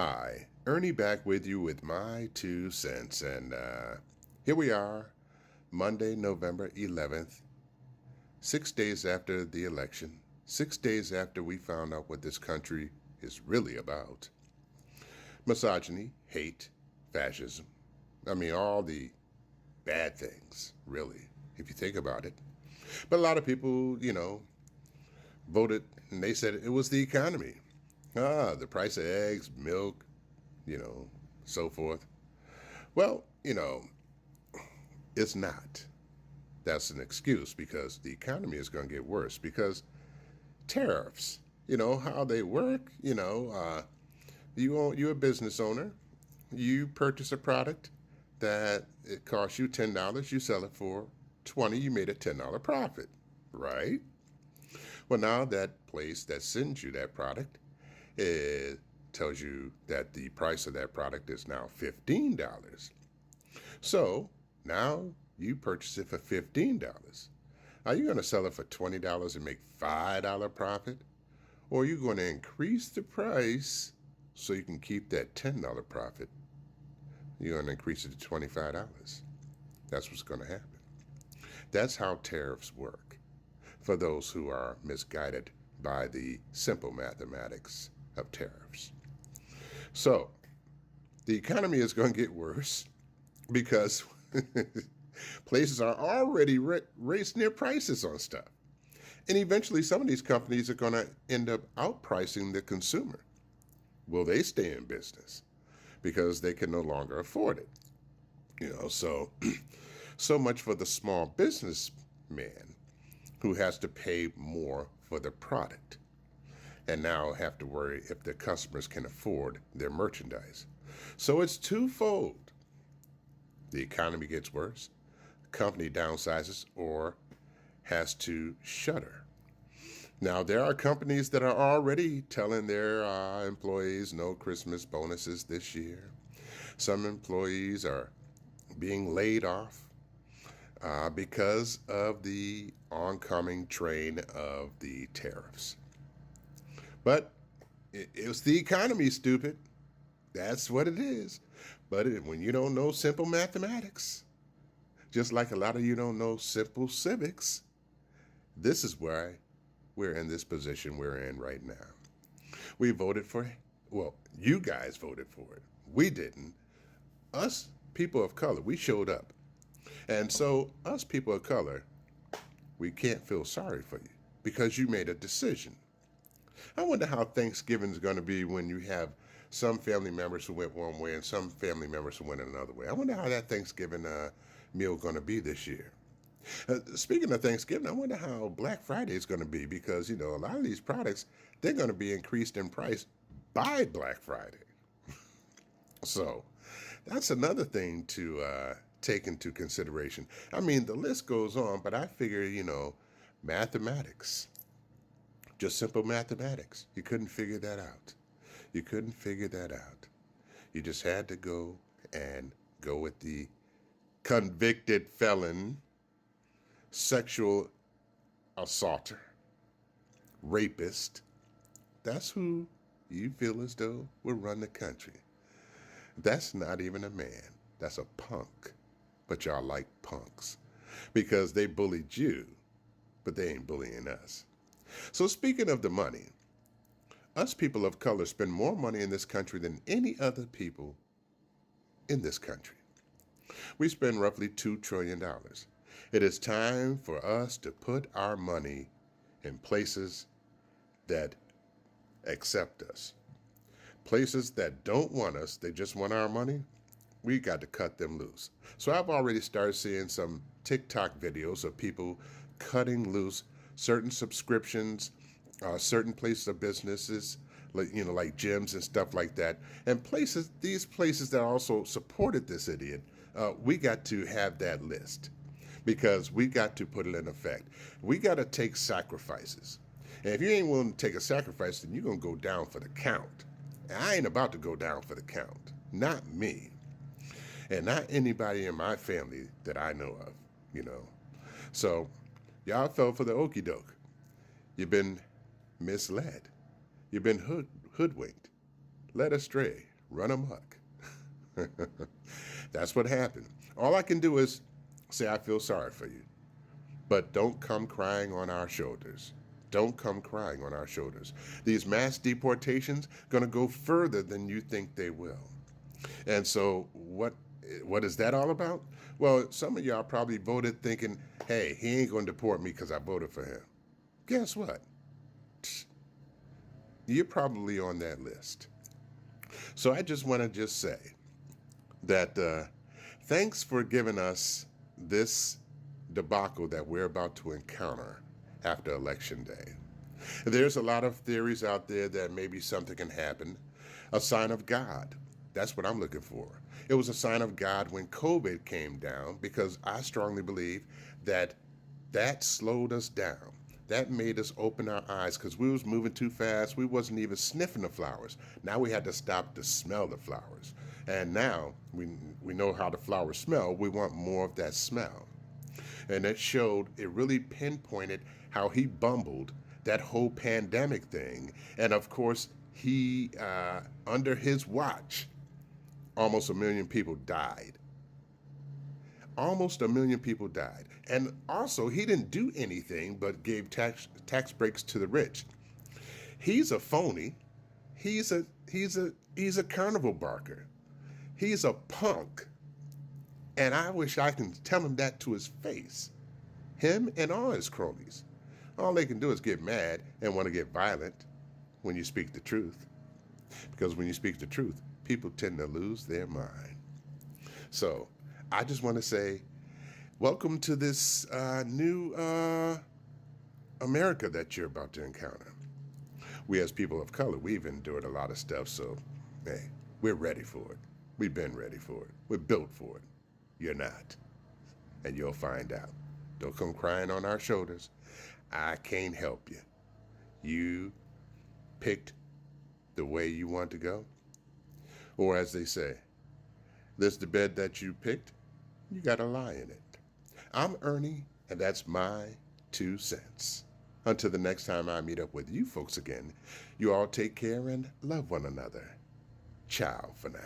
Hi, Ernie back with you with Mi2Sense. And here we are, Monday, November 11th, 6 days after the election, 6 days after we found out what this country is really about. Misogyny, hate, fascism. I mean, all the bad things, really, if you think about it. But a lot of people, voted and they said it was the economy. The price of eggs, milk, so forth. Well, it's not. That's an excuse because the economy is going to get worse because tariffs, how they work, you're a business owner, you purchase a product that it costs you $10, you sell it for 20, you made a $10 profit, right? Well, now that place that sends you that product, it tells you that the price of that product is now $15. So now you purchase it for $15. Are you going to sell it for $20 and make $5 profit? Or are you going to increase the price so you can keep that $10 profit? You're going to increase it to $25. That's what's going to happen. That's how tariffs work for those who are misguided by the simple mathematics of tariffs. So the economy is going to get worse because places are already raising their prices on stuff. And eventually some of these companies are going to end up outpricing the consumer. Will they stay in business? Because they can no longer afford it. So so much for the small businessman who has to pay more for the product and now have to worry if the customers can afford their merchandise. So it's twofold. The economy gets worse, company downsizes or has to shutter. Now, there are companies that are already telling their employees no Christmas bonuses this year. Some employees are being laid off because of the oncoming train of the tariffs. But it was the economy, stupid. That's what it is. But when you don't know simple mathematics, just like a lot of you don't know simple civics, this is why we're in this position we're in right now. We voted for, well, you guys voted for it. We didn't. Us people of color, we showed up. And so us people of color, we can't feel sorry for you because you made a decision. I wonder how Thanksgiving is going to be when you have some family members who went one way and some family members who went another way. I wonder how that Thanksgiving meal is going to be this year. Speaking of Thanksgiving, I wonder how Black Friday is going to be because, a lot of these products, they're going to be increased in price by Black Friday. So that's another thing to take into consideration. I mean, the list goes on, but I figure, mathematics, just simple mathematics. You couldn't figure that out. You couldn't figure that out. You just had to go with the convicted felon, sexual assaulter, rapist. That's who you feel as though will run the country. That's not even a man. That's a punk. But y'all like punks because they bullied you, but they ain't bullying us. So speaking of the money, us people of color spend more money in this country than any other people in this country. We spend roughly $2 trillion. It is time for us to put our money in places that accept us. Places that don't want us, they just want our money, we got to cut them loose. So I've already started seeing some TikTok videos of people cutting loose certain subscriptions, certain places of businesses, like gyms and stuff like that, and these places that also supported this idiot. We got to have that list because we got to put it in effect. We got to take sacrifices, and if you ain't willing to take a sacrifice, then you're gonna go down for the count. And I ain't about to go down for the count. Not me, and not anybody in my family that I know of. So y'all fell for the okey doke. You've been misled. You've been hoodwinked, led astray. run amok. That's what happened. All I can do is say I feel sorry for you, but don't come crying on our shoulders. Don't come crying on our shoulders. These mass deportations going to go further than you think they will. And so what is that all about? Well, some of y'all probably voted thinking, hey, he ain't going to deport me because I voted for him. Guess what? You're probably on that list. So I just want to just say that thanks for giving us this debacle that we're about to encounter after Election Day. There's a lot of theories out there that maybe something can happen, a sign of God. That's what I'm looking for. It was a sign of God when COVID came down, because I strongly believe that that slowed us down. That made us open our eyes, because we was moving too fast. We wasn't even sniffing the flowers. Now we had to stop to smell the flowers. And now we know how the flowers smell. We want more of that smell. And it really pinpointed how he bumbled that whole pandemic thing. And of course, he, under his watch, almost 1 million people died. Almost 1 million people died. And also, he didn't do anything but gave tax breaks to the rich. He's a phony. He's a carnival barker. He's a punk. And I wish I can tell him that to his face. Him and all his cronies. All they can do is get mad and want to get violent when you speak the truth. Because when you speak the truth, people tend to lose their mind. So I just want to say, welcome to this new America that you're about to encounter. We as people of color, we've endured a lot of stuff, so hey, we're ready for it. We've been ready for it. We're built for it. You're not. And you'll find out. Don't come crying on our shoulders. I can't help you. You picked the way you want to go. Or as they say, this the bed that you picked, you got to lie in it. I'm Ernie, and that's my 2 cents. Until the next time I meet up with you folks again, you all take care and love one another. Ciao for now.